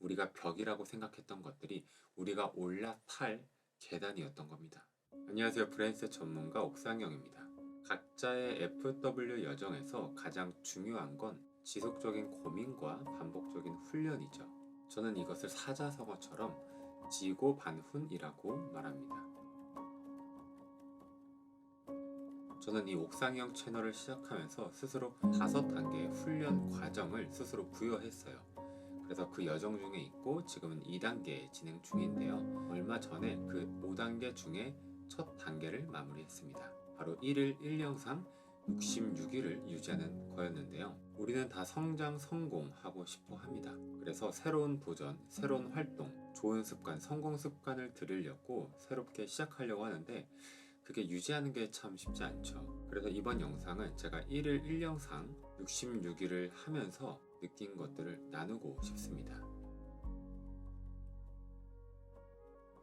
우리가 벽이라고 생각했던 것들이 우리가 올라탈 계단이었던 겁니다. 안녕하세요. 브레인셋 전문가 옥상영입니다. 각자의 FW 여정에서 가장 중요한 건 지속적인 고민과 반복적인 훈련이죠. 저는 이것을 사자성어처럼 지고반훈이라고 말합니다. 저는 이 옥상영 채널을 시작하면서 스스로 5단계의 훈련 과정을 스스로 부여했어요. 그래서 그 여정 중에 있고 지금은 2단계 진행 중인데요. 얼마 전에 그 5단계 중에 첫 단계를 마무리했습니다. 바로 1일 1영상 66일을 유지하는 거였는데요. 우리는 다 성장, 성공하고 싶어 합니다. 그래서 새로운 도전, 새로운 활동, 좋은 습관, 성공 습관을 들이려고 새롭게 시작하려고 하는데 그게 유지하는 게 참 쉽지 않죠. 그래서 이번 영상은 제가 1일 1영상 66일을 하면서 느낀 것들을 나누고 싶습니다.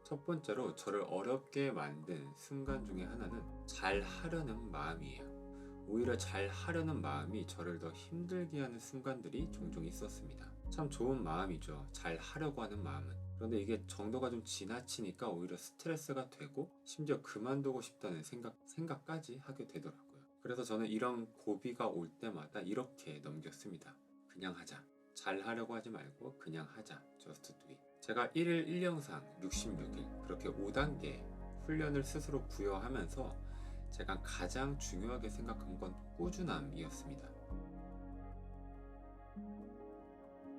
첫 번째로 저를 어렵게 만든 순간 중에 하나는 잘 하려는 마음이에요. 오히려 잘 하려는 마음이 저를 더 힘들게 하는 순간들이 종종 있었습니다. 참 좋은 마음이죠. 잘 하려고 하는 마음은. 그런데 이게 정도가 좀 지나치니까 오히려 스트레스가 되고 심지어 그만두고 싶다는 생각까지 하게 되더라고요. 그래서 저는 이런 고비가 올 때마다 이렇게 넘겼습니다. 그냥 하자. 잘 하려고 하지 말고 그냥 하자. Just do it. 제가 1일 1영상 66일 그렇게 5단계 훈련을 스스로 부여하면서 제가 가장 중요하게 생각한 건 꾸준함이었습니다.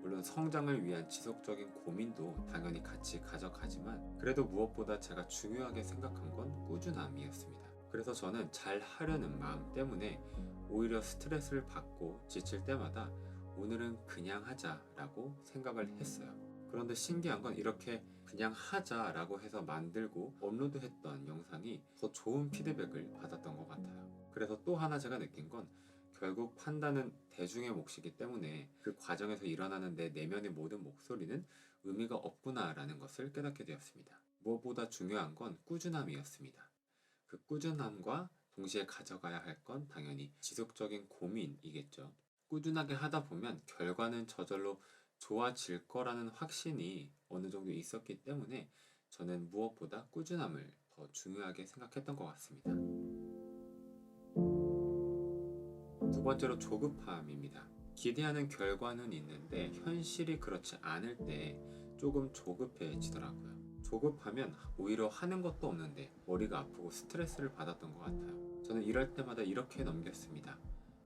물론 성장을 위한 지속적인 고민도 당연히 같이 가져가지만 그래도 무엇보다 제가 중요하게 생각한 건 꾸준함이었습니다. 그래서 저는 잘 하려는 마음 때문에 오히려 스트레스를 받고 지칠 때마다 오늘은 그냥 하자라고 생각을 했어요. 그런데 신기한 건 이렇게 그냥 하자라고 해서 만들고 업로드했던 영상이 더 좋은 피드백을 받았던 것 같아요. 그래서 또 하나 제가 느낀 건 결국 판단은 대중의 몫이기 때문에 그 과정에서 일어나는 내 내면의 모든 목소리는 의미가 없구나라는 것을 깨닫게 되었습니다. 무엇보다 중요한 건 꾸준함이었습니다. 그 꾸준함과 동시에 가져가야 할 건 당연히 지속적인 고민이겠죠. 꾸준하게 하다 보면 결과는 저절로 좋아질 거라는 확신이 어느 정도 있었기 때문에 저는 무엇보다 꾸준함을 더 중요하게 생각했던 것 같습니다. 두 번째로 조급함입니다. 기대하는 결과는 있는데 현실이 그렇지 않을 때 조금 조급해지더라고요. 조급하면 오히려 하는 것도 없는데 머리가 아프고 스트레스를 받았던 것 같아요. 저는 이럴 때마다 이렇게 넘겼습니다.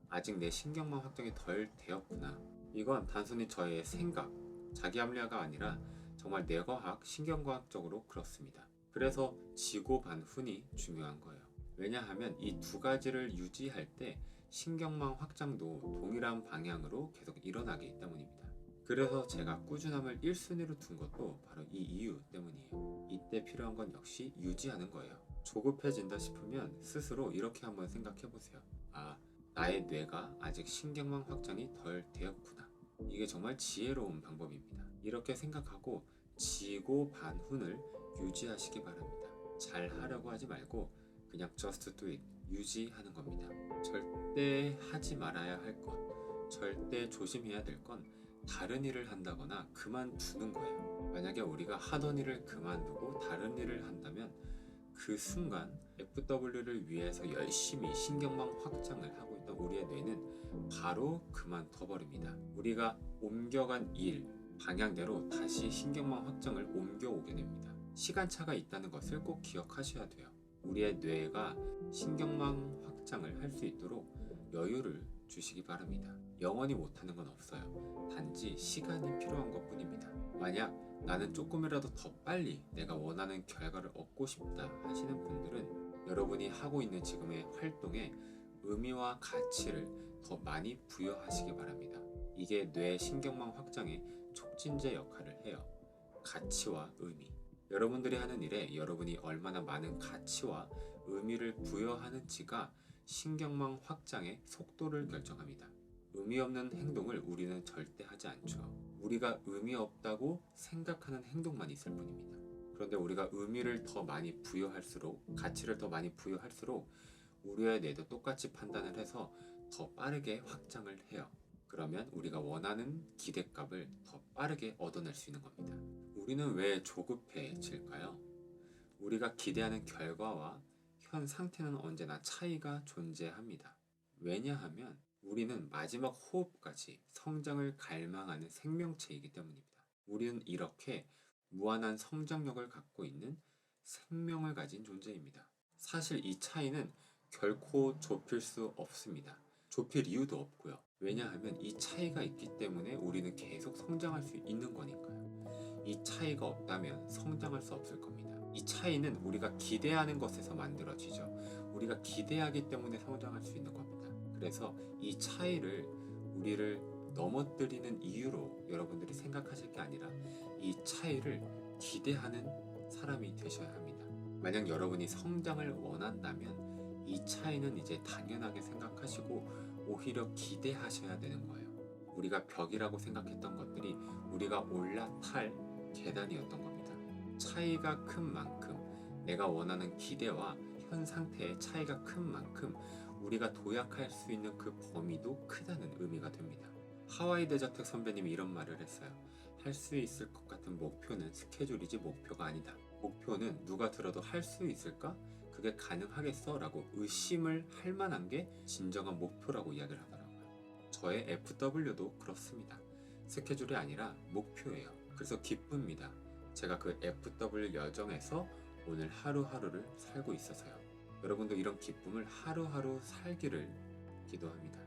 아직 내 신경망 확정이 덜 되었구나. 이건 단순히 저의 생각, 자기 합리화가 아니라 정말 뇌과학, 신경과학적으로 그렇습니다. 그래서 지고반훈이 중요한 거예요. 왜냐하면 이 두 가지를 유지할 때 신경망 확장도 동일한 방향으로 계속 일어나기 때문입니다. 그래서 제가 꾸준함을 1순위로 둔 것도 바로 이 이유 때문이에요. 이때 필요한 건 역시 유지하는 거예요. 조급해진다 싶으면 스스로 이렇게 한번 생각해 보세요. 아, 나의 뇌가 아직 신경망 확장이 덜 되었구나. 이게 정말 지혜로운 방법입니다. 이렇게 생각하고 지고반훈을 유지하시기 바랍니다. 잘 하려고 하지 말고 그냥 just do it, 유지하는 겁니다. 절대 하지 말아야 할 것, 절대 조심해야 될 건 다른 일을 한다거나 그만두는 거예요. 만약에 우리가 하던 일을 그만두고 다른 일을 한다면 그 순간 FW를 위해서 열심히 신경망 확장을 하고 있던 우리의 뇌는 바로 그만둬버립니다. 우리가 옮겨간 일, 방향대로 다시 신경망 확장을 옮겨오게 됩니다. 시간차가 있다는 것을 꼭 기억하셔야 돼요. 우리의 뇌가 신경망 확장을 할 수 있도록 여유를 주시기 바랍니다. 영원히 못하는 건 없어요. 단지 시간이 필요한 것 뿐입니다. 만약 나는 조금이라도 더 빨리 내가 원하는 결과를 얻고 싶다 하시는 분들은 여러분이 하고 있는 지금의 활동에 의미와 가치를 더 많이 부여하시기 바랍니다. 이게 뇌 신경망 확장의 촉진제 역할을 해요. 가치와 의미. 여러분들이 하는 일에 여러분이 얼마나 많은 가치와 의미를 부여하는지가 신경망 확장의 속도를 결정합니다. 의미 없는 행동을 우리는 절대 하지 않죠. 우리가 의미 없다고 생각하는 행동만 있을 뿐입니다. 그런데 우리가 의미를 더 많이 부여할수록, 가치를 더 많이 부여할수록 우리의 뇌도 똑같이 판단을 해서 더 빠르게 확장을 해요. 그러면 우리가 원하는 기대값을 더 빠르게 얻어낼 수 있는 겁니다. 우리는 왜 조급해질까요? 우리가 기대하는 결과와 현 상태는 언제나 차이가 존재합니다. 왜냐하면 우리는 마지막 호흡까지 성장을 갈망하는 생명체이기 때문입니다. 우리는 이렇게 무한한 성장력을 갖고 있는 생명을 가진 존재입니다. 사실 이 차이는 결코 좁힐 수 없습니다. 좁힐 이유도 없고요. 왜냐하면 이 차이가 있기 때문에 우리는 계속 성장할 수 있는 거니까요. 이 차이가 없다면 성장할 수 없을 겁니다. 이 차이는 우리가 기대하는 것에서 만들어지죠. 우리가 기대하기 때문에 성장할 수 있는 겁니다. 그래서 이 차이를 우리를 넘어뜨리는 이유로 여러분들이 생각하실 게 아니라 이 차이를 기대하는 사람이 되셔야 합니다. 만약 여러분이 성장을 원한다면 이 차이는 이제 당연하게 생각하시고 오히려 기대하셔야 되는 거예요. 우리가 벽이라고 생각했던 것들이 우리가 올라탈 계단이었던 겁니다. 차이가 큰 만큼 내가 원하는 기대와 현 상태의 차이가 큰 만큼 우리가 도약할 수 있는 그 범위도 크다는 의미가 됩니다. 하와이 대저택 선배님이 이런 말을 했어요. 할 수 있을 것 같은 목표는 스케줄이지 목표가 아니다. 목표는 누가 들어도 할 수 있을까? 그게 가능하겠어? 라고 의심을 할 만한 게 진정한 목표라고 이야기를 하더라고요. 저의 FW도 그렇습니다. 스케줄이 아니라 목표예요. 그래서 기쁩니다. 제가 그 FW 여정에서 오늘 하루하루를 살고 있어서요. 여러분도 이런 기쁨을 하루하루 살기를 기도합니다.